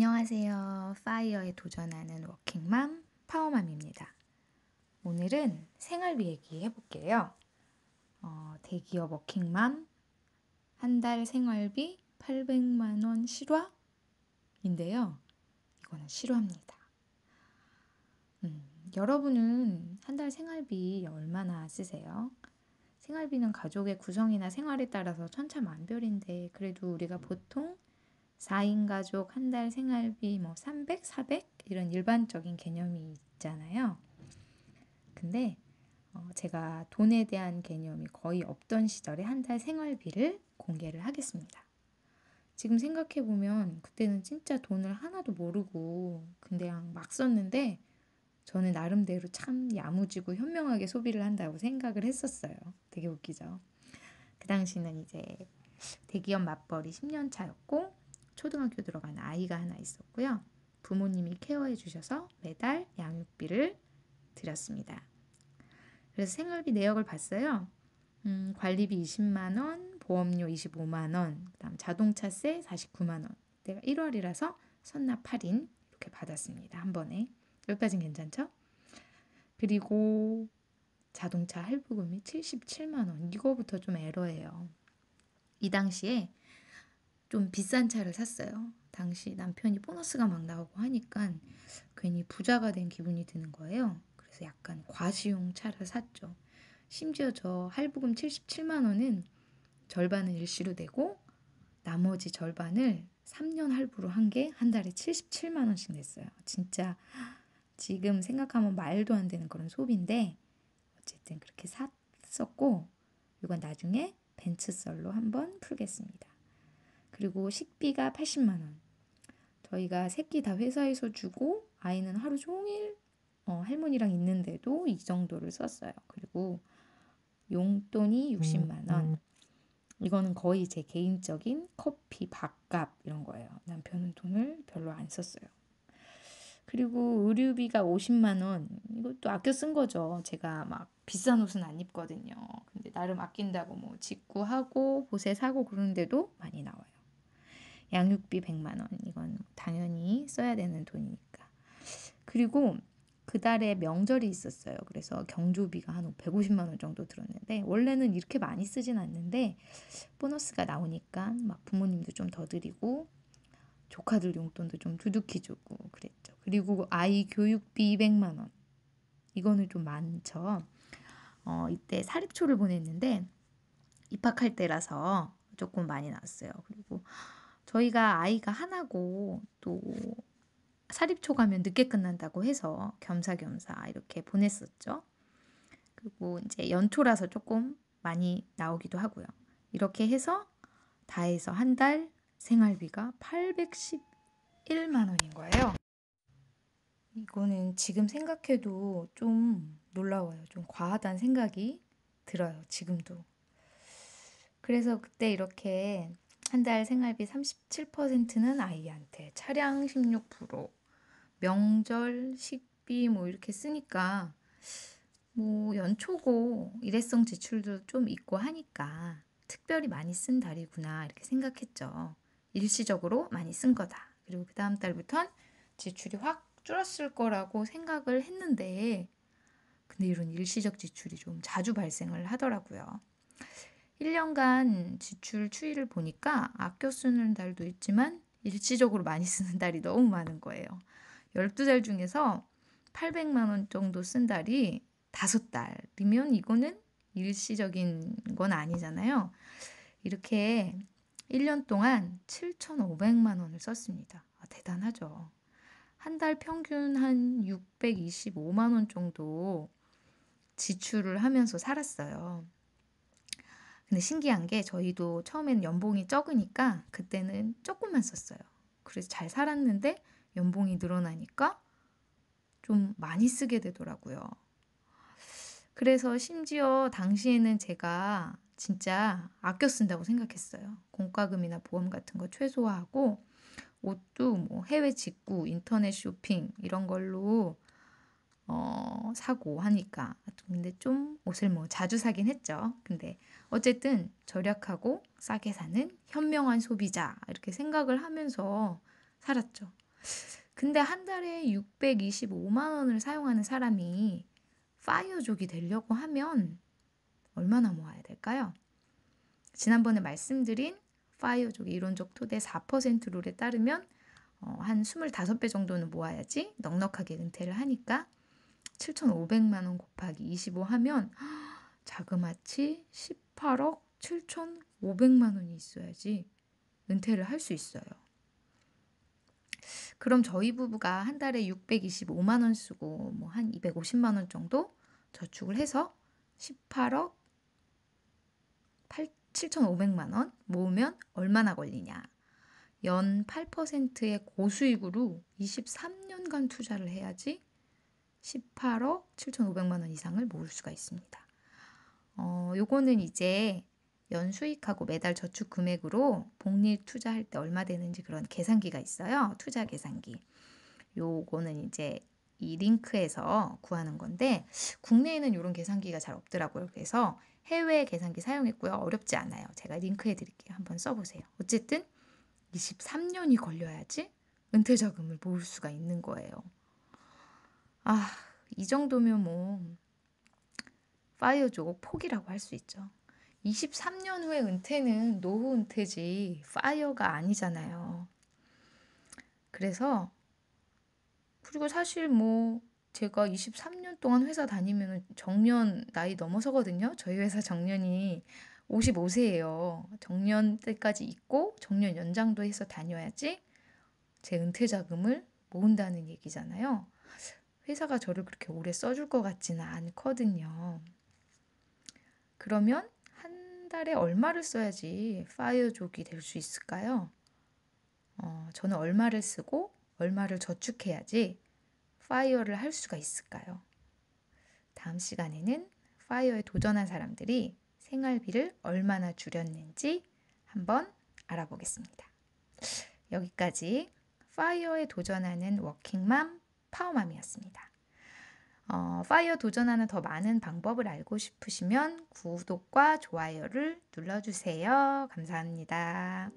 안녕하세요. 파이어에 도전하는 워킹맘 파워맘입니다. 오늘은 생활비 얘기 해볼게요. 대기업 워킹맘 한 달 생활비 800만 원 실화인데요. 이거는 실화입니다. 여러분은 한 달 생활비 얼마나 쓰세요? 생활비는 가족의 구성이나 생활에 따라서 천차만별인데 그래도 우리가 보통 4인 가족 한 달 생활비 300, 400 이런 일반적인 개념이 있잖아요. 근데 제가 돈에 대한 개념이 거의 없던 시절에 한 달 생활비를 공개를 하겠습니다. 지금 생각해보면 그때는 진짜 돈을 하나도 모르고 그냥 막 썼는데 저는 나름대로 참 야무지고 현명하게 소비를 한다고 생각을 했었어요. 되게 웃기죠. 그 당시는 이제 대기업 맞벌이 10년 차였고 초등학교 들어간 아이가 하나 있었고요. 부모님이 케어해 주셔서 매달 양육비를 드렸습니다. 그래서 생활비 내역을 봤어요. 관리비 20만 원, 보험료 25만 원, 그다음 자동차세 49만 원. 내가 1월이라서 선납 할인 이렇게 받았습니다. 한 번에. 여기까지는 괜찮죠? 그리고 자동차 할부금이 77만 원. 이거부터 좀 에러예요. 이 당시에 좀 비싼 차를 샀어요. 당시 남편이 보너스가 막 나오고 하니까 괜히 부자가 된 기분이 드는 거예요. 그래서 약간 과시용 차를 샀죠. 심지어 저 할부금 77만 원은 절반은 일시로 내고 나머지 절반을 3년 할부로 한 게 한 달에 77만 원씩 냈어요. 진짜 지금 생각하면 말도 안 되는 그런 소비인데 어쨌든 그렇게 샀었고 이건 나중에 벤츠썰로 한번 풀겠습니다. 그리고 식비가 80만 원. 저희가 새끼 다 회사에서 주고 아이는 하루 종일 할머니랑 있는데도 이 정도를 썼어요. 그리고 용돈이 60만 원. 이거는 거의 제 개인적인 커피, 밥값 이런 거예요. 남편은 돈을 별로 안 썼어요. 그리고 의류비가 50만 원. 이것도 아껴 쓴 거죠. 제가 막 비싼 옷은 안 입거든요. 근데 나름 아낀다고 뭐 직구하고 보세 사고 그러는데도 많이 나와요. 양육비 100만 원. 이건 당연히 써야 되는 돈이니까. 그리고 그 달에 명절이 있었어요. 그래서 경조비가 한 150만 원 정도 들었는데 원래는 이렇게 많이 쓰진 않는데 보너스가 나오니까 막 부모님도 좀 더 드리고 조카들 용돈도 좀 두둑히 주고 그랬죠. 그리고 아이 교육비 200만 원. 이거는 좀 많죠. 이때 사립초를 보냈는데 입학할 때라서 조금 많이 나왔어요. 그리고 저희가 아이가 하나고 또 사립초 가면 늦게 끝난다고 해서 겸사겸사 이렇게 보냈었죠. 그리고 이제 연초라서 조금 많이 나오기도 하고요. 이렇게 해서 다 해서 한 달 생활비가 811만 원인 거예요. 이거는 지금 생각해도 좀 놀라워요. 좀 과하다는 생각이 들어요. 지금도. 그래서 그때 이렇게 한 달 생활비 37%는 아이한테, 차량 16%, 명절 식비 뭐 이렇게 쓰니까 뭐 연초고 일회성 지출도 좀 있고 하니까 특별히 많이 쓴 달이구나 이렇게 생각했죠. 일시적으로 많이 쓴 거다. 그리고 그 다음 달부턴 지출이 확 줄었을 거라고 생각을 했는데 근데 이런 일시적 지출이 좀 자주 발생을 하더라고요. 1년간 지출 추이를 보니까 아껴 쓰는 달도 있지만 일시적으로 많이 쓰는 달이 너무 많은 거예요. 12달 중에서 800만 원 정도 쓴 달이 5달이면 이거는 일시적인 건 아니잖아요. 이렇게 1년 동안 7,500만 원을 썼습니다. 대단하죠. 한 달 평균 한 625만 원 정도 지출을 하면서 살았어요. 근데 신기한 게 저희도 처음에는 연봉이 적으니까 그때는 조금만 썼어요. 그래서 잘 살았는데 연봉이 늘어나니까 좀 많이 쓰게 되더라고요. 그래서 심지어 당시에는 제가 진짜 아껴 쓴다고 생각했어요. 공과금이나 보험 같은 거 최소화하고 옷도 뭐 해외 직구, 인터넷 쇼핑 이런 걸로 사고 하니까. 근데 좀 옷을 뭐 자주 사긴 했죠. 근데 어쨌든 절약하고 싸게 사는 현명한 소비자 이렇게 생각을 하면서 살았죠. 근데 한 달에 625만 원을 사용하는 사람이 파이어족이 되려고 하면 얼마나 모아야 될까요? 지난번에 말씀드린 파이어족의 이론적 토대 4% 룰에 따르면 한 25배 정도는 모아야지 넉넉하게 은퇴를 하니까 7,500만 원 곱하기 25 하면 자그마치 18억 7,500만 원이 있어야지 은퇴를 할 수 있어요. 그럼 저희 부부가 한 달에 625만 원 쓰고 뭐 한 250만 원 정도 저축을 해서 18억 7,500만 원 모으면 얼마나 걸리냐? 연 8%의 고수익으로 23년간 투자를 해야지 18억 7,500만 원 이상을 모을 수가 있습니다. 요거는 이제 연수익하고 매달 저축 금액으로 복리 투자할 때 얼마 되는지 그런 계산기가 있어요. 투자 계산기. 요거는 이제 이 링크에서 구하는 건데 국내에는 이런 계산기가 잘 없더라고요. 그래서 해외 계산기 사용했고요. 어렵지 않아요. 제가 링크해 드릴게요. 한번 써보세요. 어쨌든 23년이 걸려야지 은퇴 자금을 모을 수가 있는 거예요. 아, 이 정도면 뭐 파이어족 포기라고 할 수 있죠. 23년 후에 은퇴는 노후 은퇴지 파이어가 아니잖아요. 그래서 그리고 사실 뭐 제가 23년 동안 회사 다니면 정년 나이 넘어서거든요. 저희 회사 정년이 55세예요. 정년 때까지 있고 정년 연장도 해서 다녀야지 제 은퇴 자금을 모은다는 얘기잖아요. 회사가 저를 그렇게 오래 써줄 것 같지는 않거든요. 그러면 한 달에 얼마를 써야지 파이어족이 될 수 있을까요? 저는 얼마를 쓰고 얼마를 저축해야지 파이어를 할 수가 있을까요? 다음 시간에는 파이어에 도전한 사람들이 생활비를 얼마나 줄였는지 한번 알아보겠습니다. 여기까지 파이어에 도전하는 워킹맘 파워맘이었습니다. 파이어 도전하는 더 많은 방법을 알고 싶으시면 구독과 좋아요를 눌러주세요. 감사합니다.